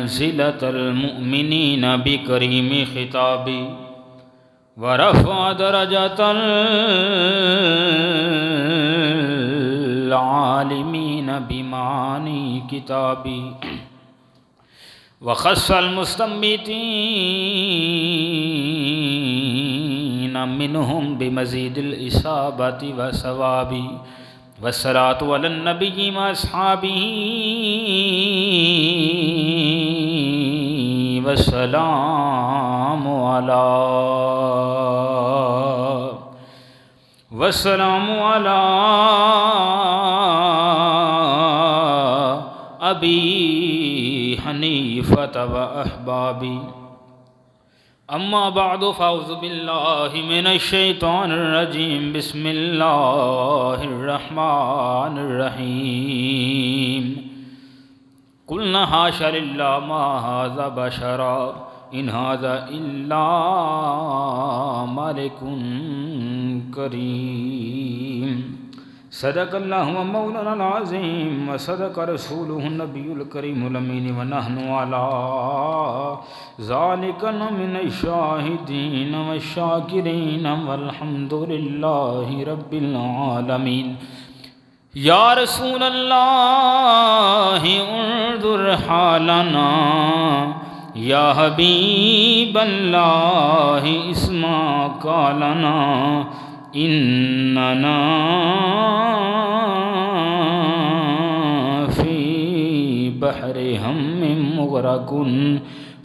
मंज़िलतल मुअमिनीन बिकरीमी खिताबी व रफ़अ दरजतल आलिमीन बिमानी किताबी व ख़स्सल मुस्तंबितीन मिनहुम बिमज़ीदिल इसाबति व सवाबी वस्सलातु अलन नबिय्यि व अस्हाबिही वस्सलामु अला अबी हनीफ़त व अहबाबी अम्मा बअदु फ़अऊज़ु बिल्लाहि मिनश शैतानिर रजीम बिस्मिल्लाहिर रहमानिर रहीम कुल्ना हाशा लिल्लाह मा हाज़ा बशरा इन हाज़ा इल्ला मलिकुन करीम सदक़ल्लाहु व मौलाना अज़ीम व सदक़ रसूलुहु नबियुल करीमुल अमीन व नहनु अला ज़ालिका मिनश शाहिदीन व शाकिरीन वल्हम्दुलिल्लाहि रब्बिल आलमीन। या रसूल अल्लाह उन्ज़ुर हालना या हबीब अल्लाह इस्मा कालना इन्नना फ़ी बहरि हम्मिन मुग़रक़ुन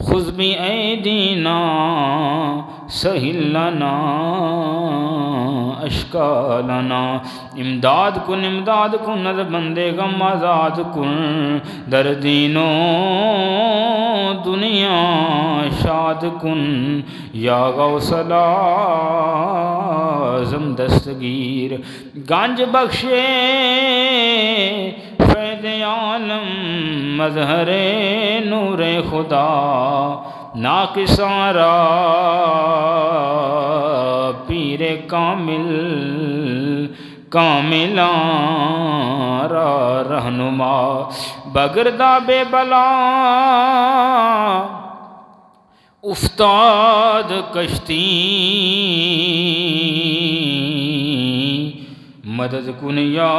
ख़ुज़ बिअयदीना सहिल लना अश्कालना इमदाद कुन नज़र बंदे गम आज़ाद कुन दर्दीनो दुनिया शाद कुन या गौसल आज़म दस्तगीर गंज बख्शे फैज़ आलम मज़हरे नूरे खुदा नाकिसारा पीरे कामिल कामिलारा रहनुमा बगरदा बेबला उफ्ताद कश्ती मदद कुन या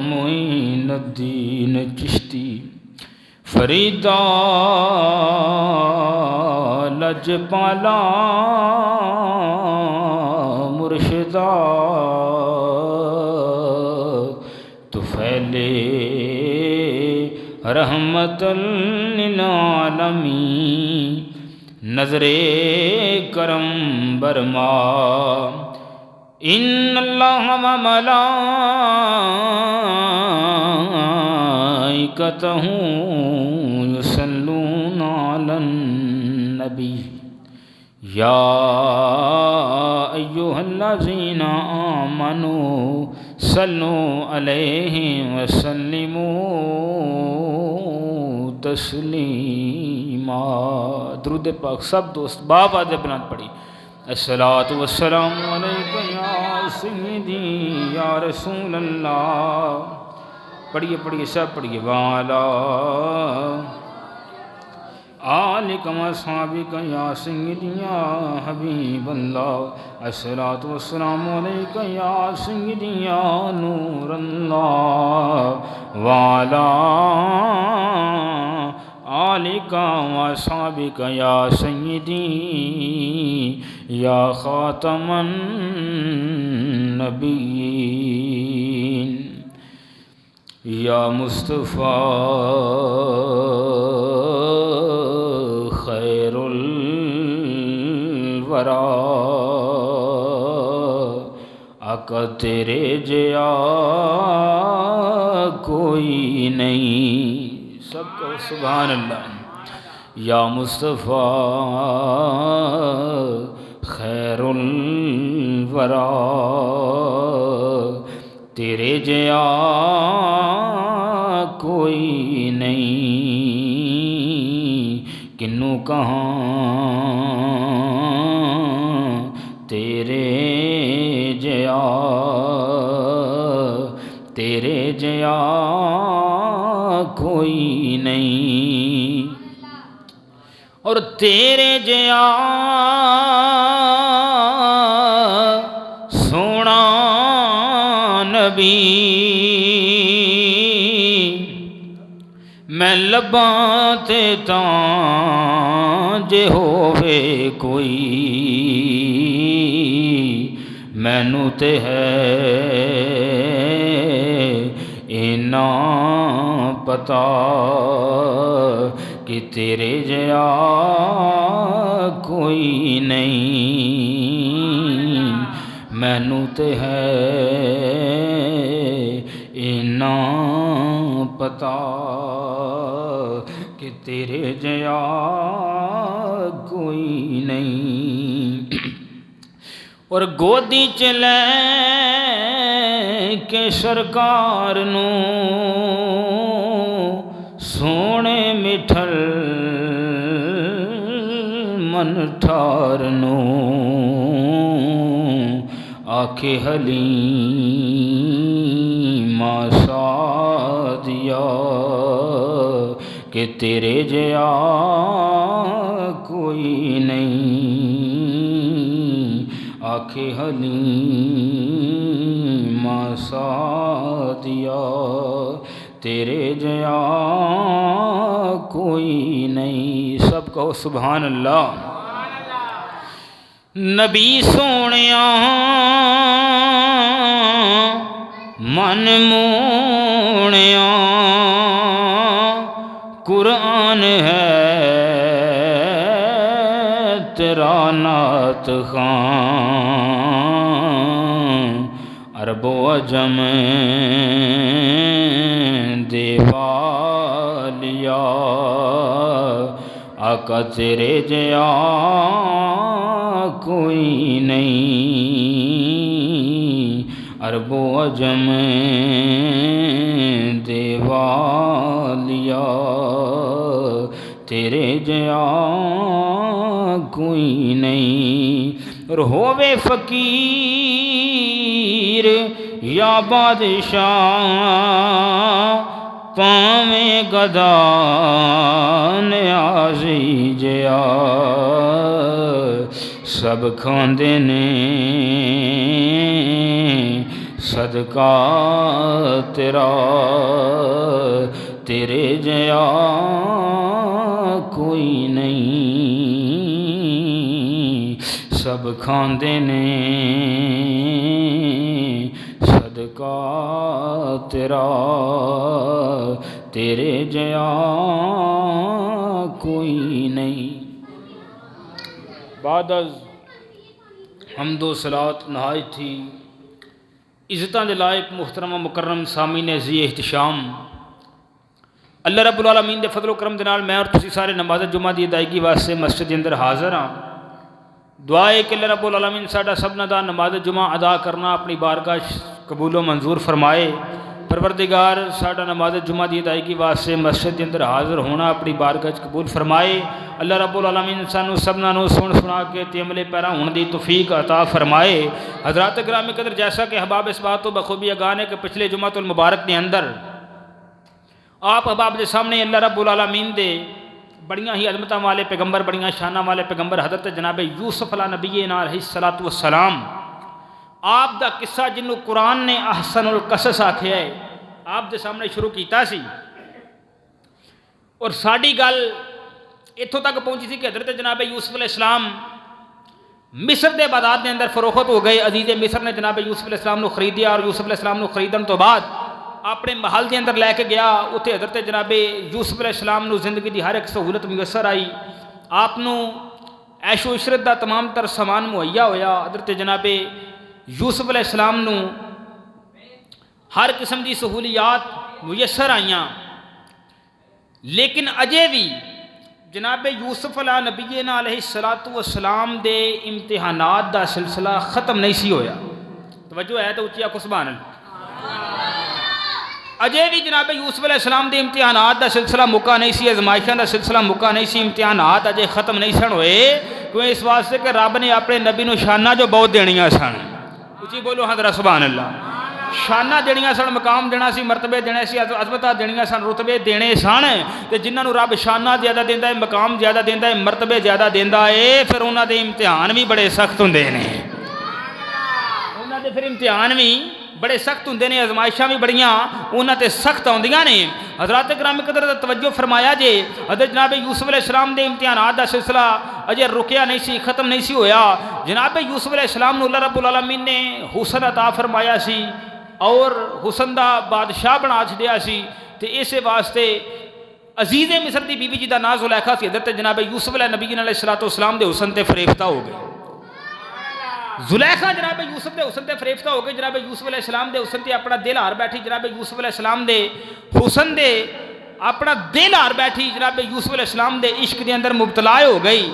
मोइनुद्दीन चिश्ती फरीदा लजपाला मुर्शिदा तुफ़ैले रहमतल लिल आलमीन नज़रे करम बरमा इन्नल्लाह व मलाइकतहू युसल्लूना अलन नबी या अय्युहल्लज़ीना आमनू सल्लू अलैहि व सल्लिमू तस्लीमा। दुरूद पाक सब दोस्त बाप आदे बुलंद पढ़ी। अस्सलातु वस्सलामु अलैका या सय्यदी या रसूल अल्लाह। पढ़िए पढ़िए सब पढ़िए। वाला आलिका व अस्हाबिका या सय्यदी या हबीब अल्लाह। अस्सलातु वस्सलामु अलैका या सय्यदी या नूर अल्लाह। वाला आलिका व अस्हाबिका या सय्यदी या खातमन नबिय्यीन या मुस्तफ़ा खैरुल वरा आका तेरे जया कोई नहीं। सबको सुभान अल्लाह। या मुस्तफ़ा खैरुल वरा तेरे जया कोई नहीं, किन्नू कहाँ तेरे जया, तेरे जया कोई नहीं। और तेरे जया सोना नबी मैं लब्बां ते तां जे होवे कोई, मैनू ते है इन्ना पता कि तेरे जया कोई नहीं, मैनू ते है इन्ना पता कि तेरे जया कोई नहीं। और गोदी च लै के सरकार नू सोने मिठल मन ठार नू आखे हलीमा सादिया कि तेरे जया कोई नहीं, आखे हलीमा सादिया तेरे जया कोई नहीं। सब कहो सुभान अल्लाह। नबी सोनिया मन मोहनिया कुरान है तेरा नात खां, अरबो अजम देवालिया आका तेरे जया कोई नहीं, अरबो अजम देवालिया तेरे जया कोई नहीं। और होवे फकीर या बादशाह पावें गदा न्याज़ी जया, सब खांदे ने सदका तेरा, तेरे जया कोई नहीं, सब खांदे ने सदका तेरा, तेरे जया कोई नहीं। बाद हम्दो सलात नहायत थी इज़्ज़तां दे लायक मुहतरम मुकर्रम सामीन ज़ी एहतशाम, अल्लाह रब्बुल आलमीन दे फजलो करम दे नाल मैं और तुसीं सारे नमाज़ जुमा दी अदायगी वास्ते मस्जिद के अंदर हाज़र हाँ। दुआ है कि अल्लाह रब्बुल आलमीन साडा सबना दा नमाज़ जुमा अदा करना अपनी बारगाह कबूलो मंजूर फरमाए। परवरदिगार साडा नमाज़ जुमा दी अदायगी वास्ते मस्जिद के अंदर हाज़र होना अपनी बारगाह कबूल फरमाए। अल्लाह रब्बुल आलमीन सानू सबना नू सुन सुना के ते अमले पैरा होने की तौफीक अता फरमाए। हज़रात गिरामी कदर, जैसा कि अहबाब इस बात तो बखूबी अगान है कि पिछले जुमातुल मुबारक के अंदर आप अहबाब के सामने अल्लाह रब्बुल आलमीन दे बड़ियाँ ही अजमत वाले पैगंबर, बड़ियाँ शाना वाले पैगंबर हज़रत जनाब यूसुफ अलैहिस्सलाम अलैहिस्सलाम आप दा किस्सा जिन्हों कुरान ने अहसनुल कसस आख्या है आप दे सामने शुरू किया सी। और साड़ी गल इत्थों तक पहुँची थी कि हज़रत जनाब यूसुफ अलैहिस्सलाम मिस्र के बाजार के अंदर फरोख्त हो गए। अजीज़ मिस्र ने जनाब यूसुफ अलैहिस्सलाम को खरीदिया और यूसुफ अलैहिस्सलाम को खरीदन तो बाद अपने महल के अंदर लैके गया। उत्थे हज़रत जनाब यूसुफ अलैहिस्सलाम को जिंदगी की हर एक सहूलत मुयसर आई, आपनों ऐशो इशरत का तमाम तर समान मुहैया होया। हज़रत जनाब यूसुफ अलैहिस्सलाम को हर किस्म की सहूलियात मुयसर आईयां, लेकिन अजे भी जनाब यूसुफ अला नबीना अलैहिस्सलाम दे इम्तिहानात दा सिलसिला ख़त्म नहीं सी होया। तवज्जो है तो उच्ची आखो सुभान अल्लाह। अजे भी जनाब यूसुफ अलैहिस्सलाम के इम्तिहानात का सिलसिला मुक्का नहीं सी, आजमाइशों का सिलसिला मुक्का नहीं सी, इम्तिहानात अजे खत्म नहीं सन होए। क्यों? इस वास्ते कि रब ने अपने नबी को शाना जो बहुत देनियां सन। उची बोलो हज़रा सुभान अल्लाह। शाना देनियां सन, मकाम देना सी, मरतबे देने सी, अजमत देनियां सन, रुतबे देने सन। तो जिन्होंने रब शाना ज़्यादा देंदा है, मकाम ज़्यादा देंदा है, मरतबे ज़्यादा देंदा है, फिर उन्होंने इम्तिहान भी बड़े सख्त होंदे ने। उन्होंने फिर इम्तिहान भी बड़े सख्त होंदे ने, आजमाइशां भी बड़ियां उन्होंने सख्त आउंदियां ने। हज़रात गिराम कदर दा तवज्जो फरमाया जे हज़रत जनाब यूसुफ अलैहिस्सलाम के इम्तिहानात का सिलसिला अजे रुकिया नहीं सी, खत्म नहीं सी होया। जनाब यूसुफ अलैहिस्सलाम नूं अल्लाह रब्बुल आलमीन ने हुसन अता फरमाया सी और हुसन का बादशाह बना छड़िया सी। ते इस वास्ते अजीज़े मिस्र की बीबी जी का नाम जुलैखा सी। हज़रत जनाब यूसुफ नबी अलैहिस्सलाम दे हुसन ते फरेफ्ता हो गए। जुलैखा जनाब यूसुफ के हुसन से फरेफ्ता हो गई। जनाब यूसुफ अलैहिस्सलाम के हुसन से अपना दिल हार बैठी। जनाब यूसुफ अलैहिस्सलाम के हुसन दे अपना दिल हार बैठी। जनाब यूसुफ अलैहिस्सलाम के इश्क के अंदर मुबतला हो गई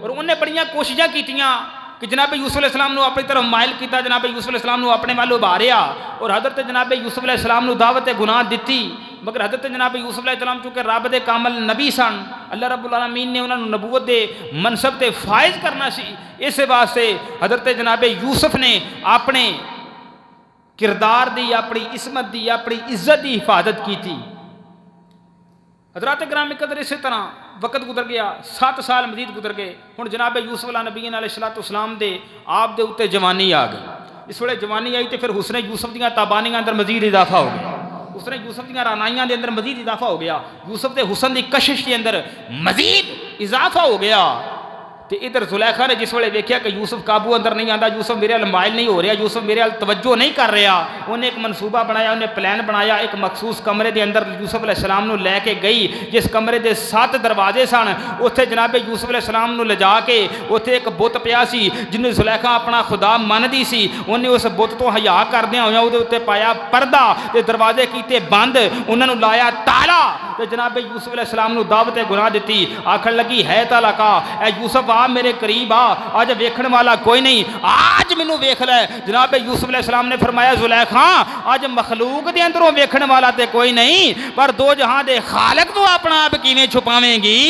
और उन्हें बड़िया कोशिशें कीतियां कि जनाब यूसुफ अलैहिस्सलाम को अपनी तरफ माइल किया, जनाब यूसुफ अलैहिस्सलाम को अपने वाल उभारिया और हज़रत जनाब यूसुफ अलैहिस्सलाम को दावत गुनाह दी। मगर हज़रत जनाब यूसुफ अलैहिस्सलाम चूँकि रब के कामल नबी सन, अल्लाह रब्बुल आलमीन ने उन्होंने नबूवत के मनसब से फायज करना सी। इस वास्ते हज़रत जनाब यूसुफ ने अपने किरदार की, अपनी इसमत की, अपनी इज्जत की हिफाजत की थी। हज़रात गिराम कदर इस तरह वक्त गुजर गया, 7 साल मजीद गुजर गए। हुण जनाब यूसुफ नबी अलैहिस्सलाम दे आप दे उत्ते जवानी आ गई। इस वे जवानी आई तो फिर हुस्ने यूसुफ दियां ताबानियां अंदर मजीद इजाफा हो गया। हुस्ने यूसुफ दियां रानाइयां दे अंदर मजीद इजाफा हो गया। यूसुफ के हुसन की कशिश के अंदर मजीद इजाफा हो गया। तो इधर जुलैखा ने जिस वे वेख्या कि यूसुफ काबू अंदर नहीं आता, यूसुफ मेरे अल माइल नहीं हो रहा, यूसुफ मेरे अल तवज्जो नहीं कर रहा, उन्हें एक मनसूबा बनाया, उन्हें प्लान बनाया। एक मखसूस कमरे के अंदर यूसुफ अलैहिस्सलाम को लैके गई, जिस कमरे के 7 दरवाजे सन। उत्थे जनाब यूसुफ अलैहिस्सलाम को लिजा के उत्थे एक बुत पिया सी जिन्हें जुलैखा अपना खुदा मनदी सी। उन्हें उस बुत तो हया करदियां होया उहदे उत्ते पाया पर्दा ते दरवाजे कीते बंद, उन्होंने लाया ताला ते जनाब यूसुफ अलैहिस्सलाम को दावत गुनाह दी। आखन लगी है ताला का ए यूसुफ आ मेरे करीब आ, आज वेखण वाला कोई नहीं, आज मैनू वेख लै। जनाब यूसुफ अलैहिस्सलाम ने फरमाया जुलैखा आज मखलूक के अंदरों वेखण वाला तो कोई नहीं, पर दो जहां दे खालिक तो अपना आप किवें छुपावेंगी।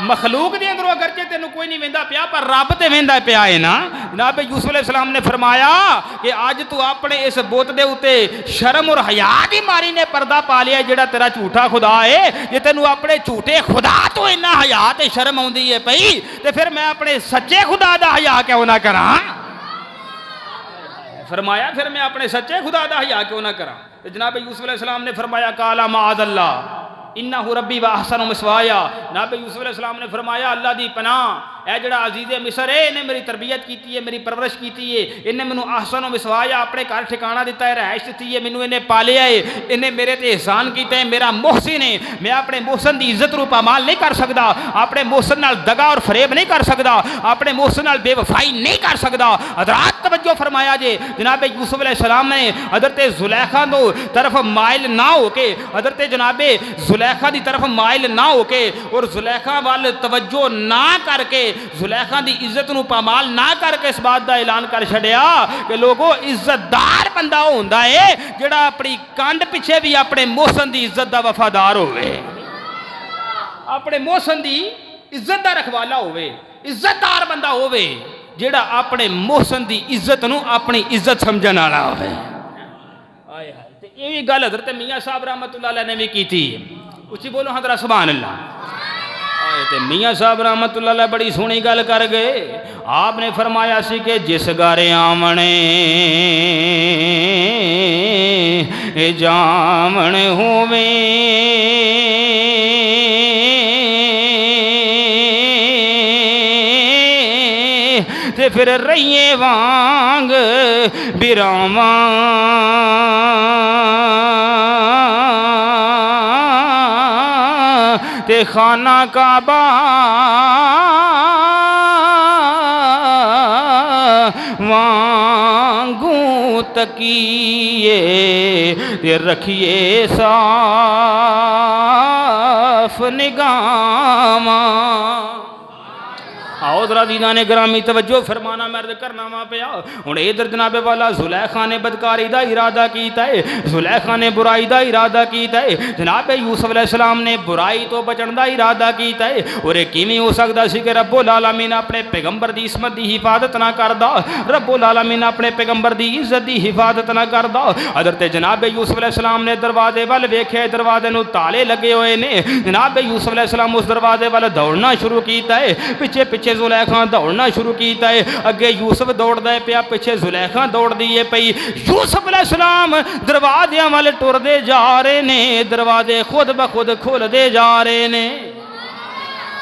मखलूक के अंदरों अगरचे तेन कोई नहीं वेंदा पिया, पर रब तो वेंदा पिया है ना। जनाब यूसुफ अलैहिस्सलाम ने फरमाया कि अज तू अपने इस बुत के उत्ते शर्म और हया की मारी ने पर्दा पा लिया, जिहड़ा तेरा झूठा खुदा है। जे तेनू अपने झूठे खुदा तो इन्ना हया ते शर्म आउंदी है पई, तो फिर मैं अपने सच्चे खुदा का हया क्यों ना करा। फरमाया फिर मैं अपने सच्चे खुदा का हया क्यों ना करा। तो जनाब यूसुफ अलैहिस्सलाम ने फरमाया काला माअज़ल्लाह इन्नहु रब्बी व अहसनु मस्वाया। जनाब यूसुफ अलैहिस्सलाम ने फरमाया अल्लाह दी पनाह, ए जड़ा अजीज़े मिस्र है, इन्हें मेरी तरबियत की है, मेरी परवरिश की है, इन्हें मैनू अहसनु मस्वाया अपने घर ठिकाना दिता है, रहायश दी है, मैनू इन्हें पालिया है, इन्हें मेरे ते एहसान किया है, मेरा मोहसिन है। मैं अपने मोहसिन की इज्जत रूप अमाल नहीं कर सकता, अपने मोहसिन नाल दगा और फरेब नहीं कर सकता, अपने मोहसिन नाल बेवफाई नहीं कर सकता। हज़रात तवज्जो फरमाया जे जनाब यूसुफ अलैहिस्सलाम ने हज़रत जुलैखा तो तरफ माइल ना होके, हज़रत जनाब जुलैखा की तरफ माइल ना होके और जुलैखा वाल तवज्जो ना करके, जुलैखा की इज्जत को पामाल ना करके इस बात का ऐलान कर छड़िया कि लोगों इज्जतदार बंदा होंदा है जिहड़ा अपनी कंड पिछे भी अपने मोहसन की इज्जत का वफादार होवे, अपने मोहसन की इज्जत का रखवाला होवे, इज्जतदार बंदा होवे जिहड़ा अपने मोहसन की इज्जत नूं अपनी इज्जत समझण वाला होवे। आए हाय, ते ये भी गल हज़रत मियाँ साहब रहमतुल्लाह अलैह ने भी की थी। उच्ची बोलो हज़रा सुभान अल्लाह। ते मियाँ साहब रहमतुल्लाह अलैह बड़ी सोहनी गल कर गए। आपने फरमाया सी कि जिस गारे आमने जामण होवे ते फिर रहिए वांग बिरावा ते खाना काबा वांगू तकिए ते रखिए साफ निगामा। आओ जरा दीदा ने ग्रामी तवज्जो फरमाना मर्द करना वा पिया हुण इधर जनाबे वाला जुलैखा ने बदकारी का इरादा किया है, जुलैखा ने बुराई का इरादा किया है, जनाबे यूसुफ अलैहिस्सलाम ने बुराई तो बचण का इरादा किया है। और किवें हो सकता सी कि रब्बुल आलमीन अपने पैगंबर की इसमत की हिफाजत ना करदा, रब्बुल आलमीन अपने पैगंबर की इज्जत की हिफाजत ना करदा। हज़रत जनाबे यूसुफ अलैहिस्सलाम ने दरवाजे वाल वेख्या, दरवाजे नूं ताले लगे हुए ने, जनाबे यूसुफ अलैहिस्सलाम उस दरवाजे वाल दौड़ना शुरू किया है, पिछे पिछे जुलैखा दौड़ना शुरू किया है, अगे यूसुफ दौड़दा पिया, पिछे जुलैखा दौड़दी है पई। यूसुफ अलैहिस्सलाम दरवाज़ियां वाल टुरदे जा रहे ने, दरवाजे खुद ब खुद खुलते जा रहे ने,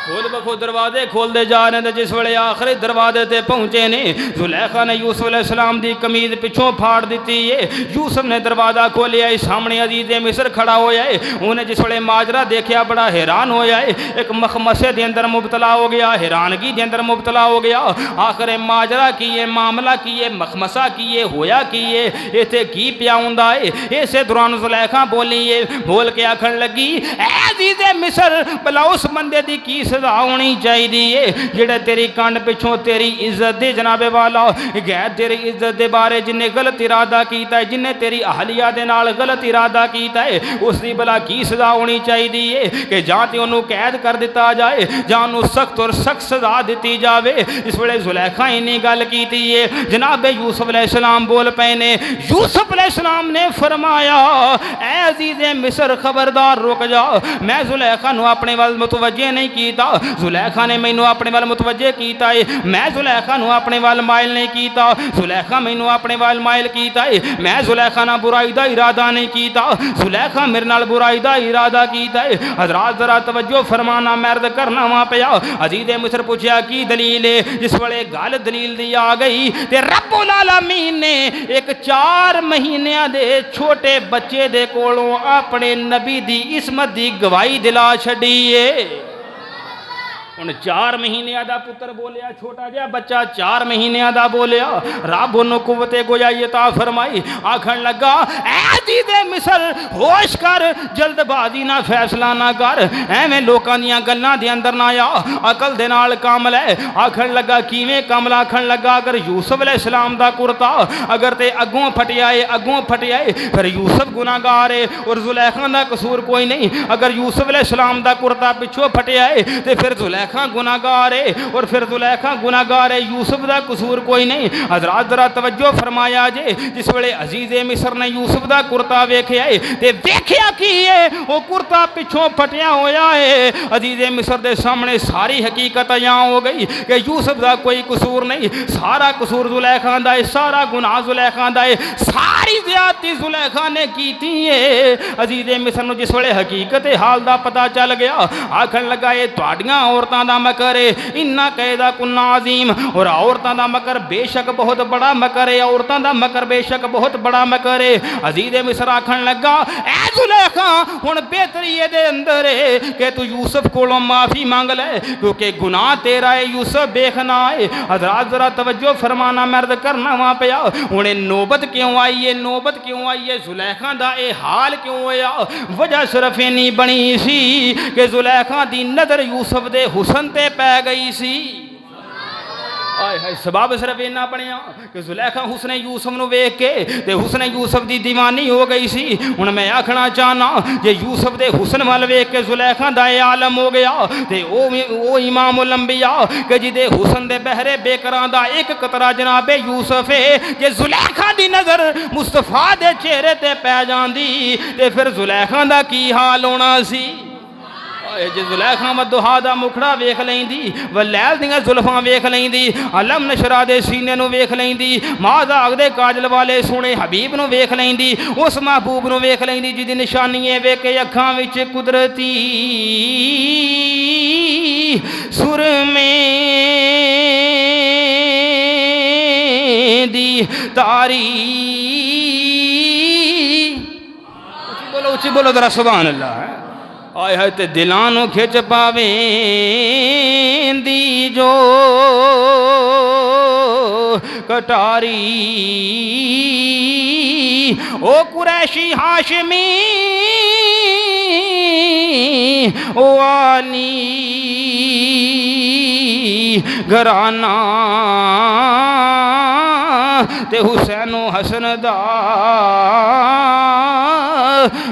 खुद ब खुद दरवाजे खोलते जा रहे हैं। जिस वे आखिरी दरवाजे ते पहुँचे ने, जुलैखा ने यूसुफ अलैहिस्सलाम की कमीज पिछों फाड़ दी है। यूसुफ ने दरवाज़ा खोलिया, सामने अजीज़ मिस्र खड़ा होया है। उन्हें जिस वे माजरा देखा बड़ा हैरान होया है, एक मखमसे के अंदर मुबतला हो गया, हैरानगी के अंदर मुबतला हो गया। आखिर माजरा की है, मामला की है, मखमसा की है, होया की है, इतने की पिया हुंदा है। इसे दौरान जुलैखा बोली है, बोल के आखन लगी, अजीज़ मिस्र भला उस बंदे की की सजा होनी चाहिए जेड़ा तेरी कंड पिछों तेरी इज्जत दे जनाबे वाला गैर तेरी इज्जत के बारे जिन्हें गलत इरादा किया है, जिन्हें तेरी अहलिया के नाल गलत इरादा किया है, उसकी भला की सजा होनी चाहिए कि जां ते उन्होंने कैद कर दिता जाए, जां उन्होंने सख्त और सख्त सजा दी जाए। इस वे जुलैखा इन्नी गल की है, जनाबे यूसुफ अलैहिस्सलाम बोल पे ने। यूसुफ अलैहिस्सलाम ने फरमाया, ऐ अजीज़े मिस्र खबरदार रुक जाओ, मैं जुलैखा नूं अपने वाल मुतवज्जे नहीं किया, जुलैखा ने मैनू अपने वाल मुतवज्जे किया है, मैं जुलैखा नूं अपने वाल माइल नहीं किया, जुलैखा मैनू अपने वाल माइल किया है, मैं जुलैखा ना बुराई का इरादा नहीं किया, जुलैखा मेरे नाल बुराई का इरादा किया है। हज़रात जरा तवज्जो फरमाना मर्द करना वा पिया। अजीज़े मिस्र पूछया की दलील है, जिस वे गल दलील दी आ गई ते रब्बुल आलमीन ने एक 4 महीनों दे छोटे बच्चे दे कोलों अपने नबी दी इस्मत दी गवाही दिला छड़ी है। उन 4 महीने का पुत्र बोलिया, छोटा जहा बच्चा 4 महीने का बोलिया, रब उन्होंने कुव्वते गोयाई अता फरमाई। आखन लगा, ऐ दीदे मिस्र होश कर, जल्दबाजी ना फैसला ना कर, एवें लोगों दीयां गल्लां दे अंदर ना आ, अकल दे नाल काम लै। आखन लगा किवें काम? आखन लगा अगर यूसुफ अलैहिस्सलाम दा कुर्ता अगर ते अगों फटिया है, अगों फटिया है, फिर यूसुफ गुनाहगार है और जुलैखा दा कसूर कोई नहीं। अगर यूसुफ अलैहिस्सलाम दा कुर्ता पिछों फटिया है तो फिर जुलैखा गुनाहगार है और फिर जुलैखा गुनाहगार है, यूसुफ का कसूर कोई नहीं। हज़रात जरा तवज्जो फरमाया जे, जिस वे अजीज़े मिस्र ने यूसुफ का कुर्ता वेख्या है ते वेख्या की है वो कुर्ता पिछों फटिया होया है। अजीज़े मिस्र के सामने सारी हकीकत यहाँ हो गई कि यूसुफ का कोई कसूर नहीं, सारा कसूर जुलैखा का है, सारा गुनाह जुलैखा का है, सारी ज़्यादती जुलैखा ने की है। अजीज़े मिस्र को जिस वे हकीकत हाल का पता चल गया, आखन लगा ये तुहाडियां औरतां दा मकर है, इन्ना कैदा कुन्ना अजीम, और औरतां दा मकर बेशक बहुत बड़ा मकर है, औरतां दा मकर बेशक बहुत बड़ा मकर है। अजीज़े मिस्र आखन लगा, ऐ जुलैखा हुण बेहतरी दे अंदर है कि तू यूसुफ कोलों माफ़ी मांग ले, क्योंकि गुनाह तेरा है, यूसुफ बेखना है। हज़रात जरा तवज्जो फरमाना मर्द करना वहाँ पे आ। हुणे नौबत क्यों आई है, नौबत क्यों आई है, जुलैखा दा ये हाल क्यों होया? वजह सिर्फ इन्नी बनी सी कि जुलैखा दी नज़र यूसुफ दे हुसन ते पै गई सी। आए हाय, सबब सिर्फ इन्ना बनया कि जुलैखा हुसने यूसुफ नूं वेख के ते हुसने यूसुफ दी दीवानी हो गई सी। हुण मैं आखना चाहना जे यूसुफ दे हुसन वाल वेख के जुलैखा दा ये आलम हो गया ते ओ इमामुल अंबिया कि जिदे हुसन दे बहरे बेकरां दा एक कतरा जनाबे यूसुफ है। जे जुलैखा दी नज़र मुस्तफा दे चेहरे ते पै जांदी ते फिर जुलैखा दा की हाल होना सी। जे जुलैखा मदुहा दा मुखड़ा वेख लेंदी, वलैल दियां जुल्फां वेख लेंदी, अलम नशरा दे सीने नूं वेख लेंदी, माज़ाग दे काजल वाले सोने हबीब नूं वेख लेंदी, उस महबूब नूं वेख लेंदी जिहदी निशानी वेख के अखां विच कुदरती सुर में दी तारी। उच्ची बोलो जरा सुभान अल्लाह। आए है ते दिलानों खिंच पावे दी जो कटारी, ओ कुरैशी हाशमी ओ आली घराना ते हुसैनो हसन दा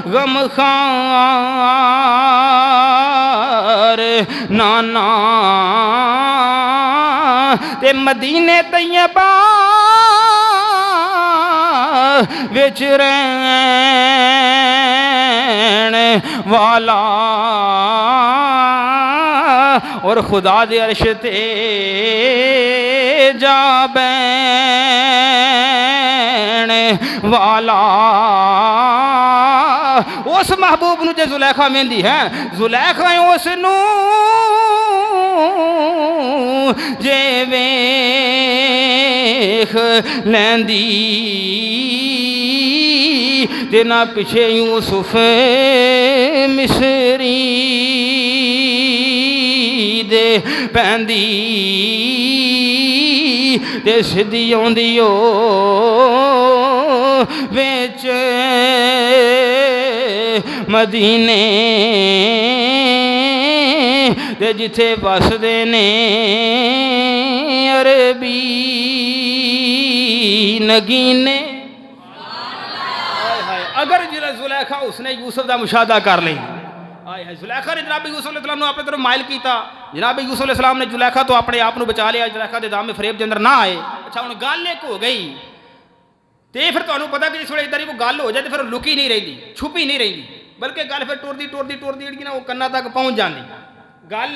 गमखार नाना ते मदीने तैयबा विच रहन वाला और खुदा दे अर्श ते जा बैन वाला। उस महबूब नूं जे जुलैखा वेंदी है, जुलैखा उस नूं जे वेख लैंदी ते ना पिछे यूसुफ मिसरी दे पैंदी ते सिद्धी आउंदी ओ विच मदीने ते जिथे बसदे ने अरबी नगीने। अगर जिला जुलैखा उसने यूसुफ का मुशाहदा कर ली, आए है जुलैखा ने जनाब यूसुफ अलैहिस्सलाम अपने तरफ माइल किया, जनाब यूसुफ अलैहिस्सलाम ने जुलैखा तो अपने आप को बचा लिया, जुलैखा के दाम फरेब के अंदर ना आए। अच्छा हुण गल एक हो गई तो फिर तुहानूं पता कि जिस वेले इदां दी कोई गल हो जाए तो फिर लुकी नहीं रहिंदी, छुपी नहीं रहिंदी, बल्कि गल फिर टुरदी टुरदी टुरदी जिहड़ी ना वो कन्ना तक पहुँच जाती, गल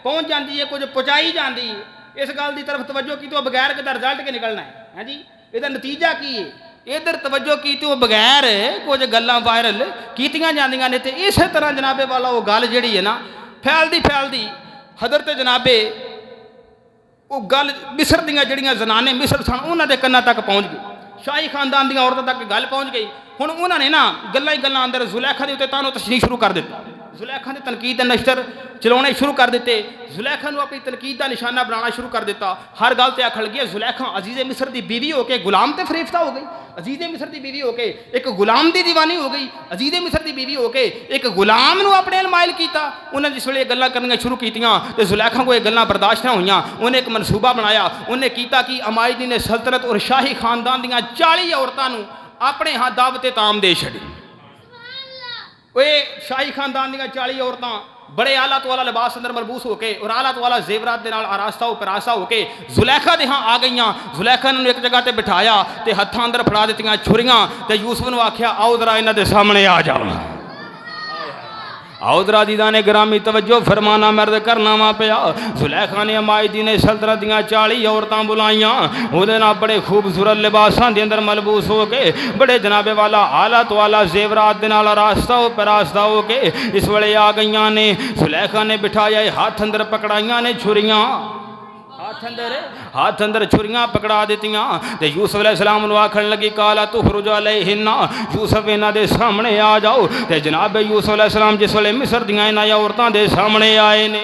पहुँच जाती है, कुछ पहुँचाई जाती। इस गल की तरफ तवज्जो की तो बगैर कि रिजल्ट के निकलना है जी, इसका नतीजा की है, इधर तवज्जो की तो बगैर कुछ गल्लां वायरल कीतियां जांदियां ने। ते इस तरह जनाबे वाला वो गल जिहड़ी है ना फैलदी फैलदी हजरत जनाबे वो गल मिस्र दियां जिहड़ियां जनाने मिस्र सन उन्हां दे कन्नां तक पहुँच गई, शाही खानदान दियां औरतां तक गल पहुँच गई। हुण उन्होंने ना गल्लां ही गल्लां अंदर जुलैखा दे उत्ते तानो तशनीह शुरू कर दिता, जुलैखा ने तनकीद नश्तर चलाने शुरू कर दिते, जुलैखा ने अपनी तनकीद का निशाना बनाना शुरू कर दिता। हर गल तो आखन लगी जुलैखा अजीज़े मिस्र की बीवी होके गुलाम तो फरेफ्ता हो गई, अजीज़े मिस्र की बीवी होके एक गुलाम की दीवानी हो गई, अजीज़े मिस्र की बीवी होके एक गुलाम नूं अपने माइल किया। उन्हें जिस वे गल्लां करनियां शुरू कीतियां तो जुलैखा को ये गल्लां बर्दाश्त ना हुईयां, उन्हें एक मनसूबा बनाया, उन्हें किया कि अमायदी ने सल्तनत और शाही खानदान दियां 40 औरतां नूं अपने हाथ दावते ताम दे छड़ी। वे शाही खानदान दियां 40 औरतां बड़े आला तो आला लिबास अंदर मलबूस होके और आला तो आला जेवरात दे नाल आरास्ता उपरास्ता होके जुलैखा दे हाँ आ गईयां। जुलैखा ने एक जगह ते बिठाया ते हत्थां अंदर फड़ा दित्तियां छुरियां ते यूसुफ नूं आख्या आओ जरा इन्हां दे सामने आ जाओ, आओ जरा दीदाने ग्रामी तवज्जो फरमाना मर्द करना वा पिया। जुलैखा ने अमायदी ने सल्तनत दियां 40 औरतां बुलाइयां, उहदे नाल बड़े खूबसूरत लिबासां दे अंदर मलबूस हो के बड़े जनाबे वाला आला तो आला जेवरात दे नाल रास्ता उपरास्ता हो के इस वेले आ गईयां ने। जुलैखा ने बिठाया हाथ अंदर पकड़ाइयां ने छुरियां, हाथ अंदर छुरियां पकड़ा दित्तियां ते यूसुफ अलैहिस्सलाम नूं आखन लगी काला तुखरुज अलैहिन्ना, यूसुफ इन्हां दे सामने आ जाओ। ते जनाब यूसुफ अलैहिस्सलाम जिस वेले मिस्र दियां इन्हां औरतां दे सामने आए ने,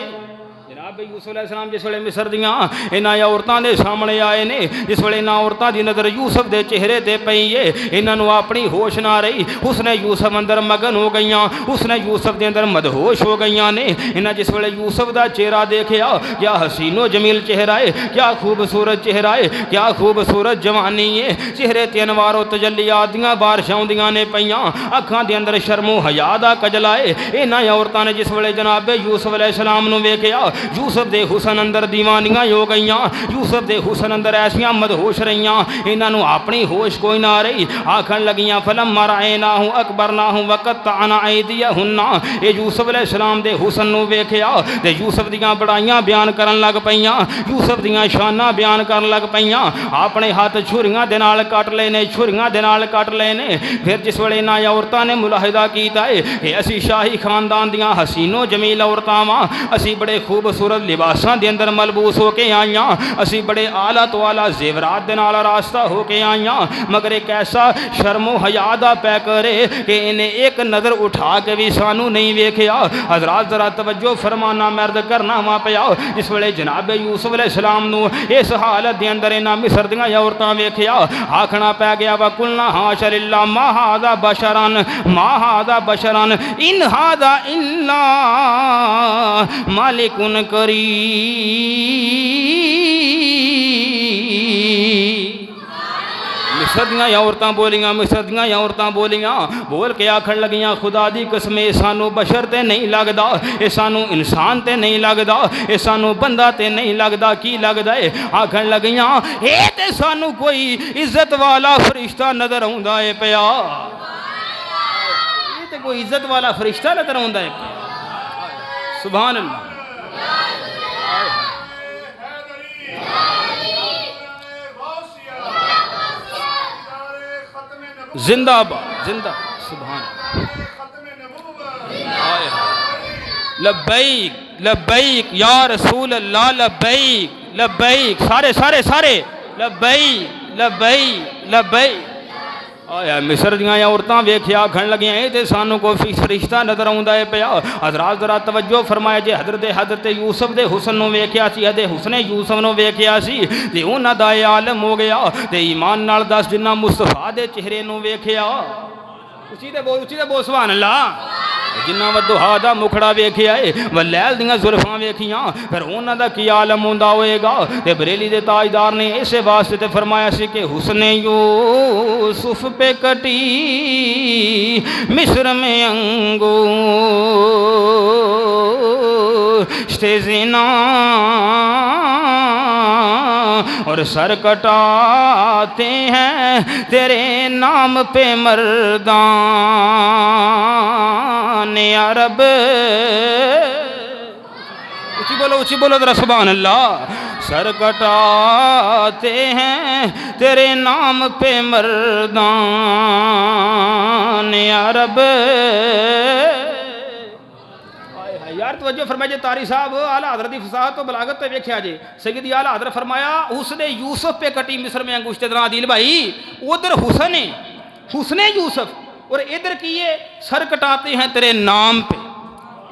जनाब यूसुफ अलैहिस्सलाम जिस वेले मिस्र दियां इन्हां औरतां दे सामने आए ने, जिस वेले इन्हां औरतां दी नज़र यूसुफ दे चेहरे ते पई है, इन्हां नूं अपनी होश ना रही, उसने यूसुफ अंदर मगन हो गईयां, उसने यूसुफ दे अंदर मदहोश हो गईयां ने। इन्हां जिस वेले यूसुफ दा चेहरा देखिया, क्या हसीनो जमील चेहरा है, क्या खूबसूरत चेहरा है, क्या खूबसूरत जवानी है, चेहरे ते अनवार व तजल्लियात दियां बारिशां आउंदियां ने पईयां, अखां दे अंदर शर्मो हया दा कजला है। इन्हां औरतां ने जिस वेले जनाब यूसुफ अलैहिस्सलाम नूं वेखिया, यूसुफ दे हुसन अंदर दीवानियां हो गईयां, यूसुफ दे हुसन अंदर ऐसियां मदहोश रहियां, इन्हां नूं अपनी होश कोई ना रही। आखन लगियां फलम्मा रअयनाहु अकबरनाहु वक़त्तअना अयदियहुन्ना, ये यूसुफ अलैहिस्सलाम दे हुसन नूं वेखिया ते यूसुफ दियां बड़ाइयां बयान करन लग पईयां, यूसुफ दियां शानां बयान करन लग पईयां। अपने हाथ छुरियां दे नाल कट लए ने, छुरियां दे नाल कट लए ने। फिर जिस वेले इन्हां औरतां ने मुलाहिदा कीता है कि असीं शाही खानदान दियां हसीनो जमील औरतां वां, असीं बड़े खूबसूरत लिबासां दे अंदर मलबूस होके आईयां, असी बड़े आला तो आला जेवरात दे नाल रास्ता होके आईयां, मगर एक ऐसा शर्मो हया दा पै करे कि इन्हें एक नज़र उठा के भी सानू नहीं वेखिया। हज़रात जरा तवज्जो फरमाना मर्द करना वा पिया। जिस वेले जनाब यूसुफ अलैहिस्सलाम नूं इस हालत दे अंदर इन्हां मिस्र दियां औरतां वेखिया, आखना पै गया वा कुलना हाशा लिल्लाह मा हाज़ा बशरन, मा हाज़ा बशरन इन हाज़ा इल्ला मालिकुन करी। मिस्र दियां औरतां बोलियां, मिस्र दियां औरतां बोलियां, बोल के आखन लगियां खुदा दी कसम ये सानू बशर ते नहीं लगदा, ये सानू इंसान ते नहीं लगदा, ये सानू बंदा ते नहीं लगदा, की लगदा है? आखन लगियां ये ते सानू कोई इज्जत वाला फरिश्ता नजर आउंदा है पिया, ये ते कोई इज्जत वाला फरिश्ता नजर आउंदा है। सुभान अल्लाह। जिंदाबाद जिंदा। सुभान लब्बैक लब्बैक या रसूल अल्लाह, लब्बैक लब्बैक, सारे सारे सारे लब्बैक लब्बैक लब्बैक। आया मिस्र दियां औरतां वेख्या आखन लगियां ये ते सानू कोई फरिश्ता नजर आउंदा है पिया। हज़रात जरा तवज्जो फरमाया जे हज़रत यूसुफ दे हुसन नूं वेख्या सी, हदे हुसने यूसुफ नूं वेख्या सी ते उन्हां दा आलम हो गया। ते ईमान नाल दस जिन्ना मुस्तफा दे चेहरे नूं वेख्या, उची दे बोल सुभान अल्लाह। जिन्ना वदुहा दा मुखड़ा वेख्या है, वलैल दियां जुल्फां वेखियां, फिर उन्हां दा की आलम हुंदा होएगा। ते बरेली दे ताजदार ने इसे वास्ते ते फरमाया सी कि हुस्ने यूसुफ पे कटी मिस्र में अंगूष्ठे ज़िना और सर कटाते हैं तेरे नाम पे मर्दान अरब। ऊंची बोलो जरा सुभान अल्लाह। सर कटाते हैं तेरे नाम पे मर्दान अरब। यार तवज्जो फरमाइए तारी साहब, आला हज़रत की फसाहत तो बलागत तो वेख्या जे। सैयदी आला हज़रत फरमाया उसने यूसुफ पे कटी मिस्र में अंगूष्ठे ज़िना। आदिल भाई उधर हुस्ने यूसुफ और इधर की ये सर कटाते हैं तेरे नाम पे,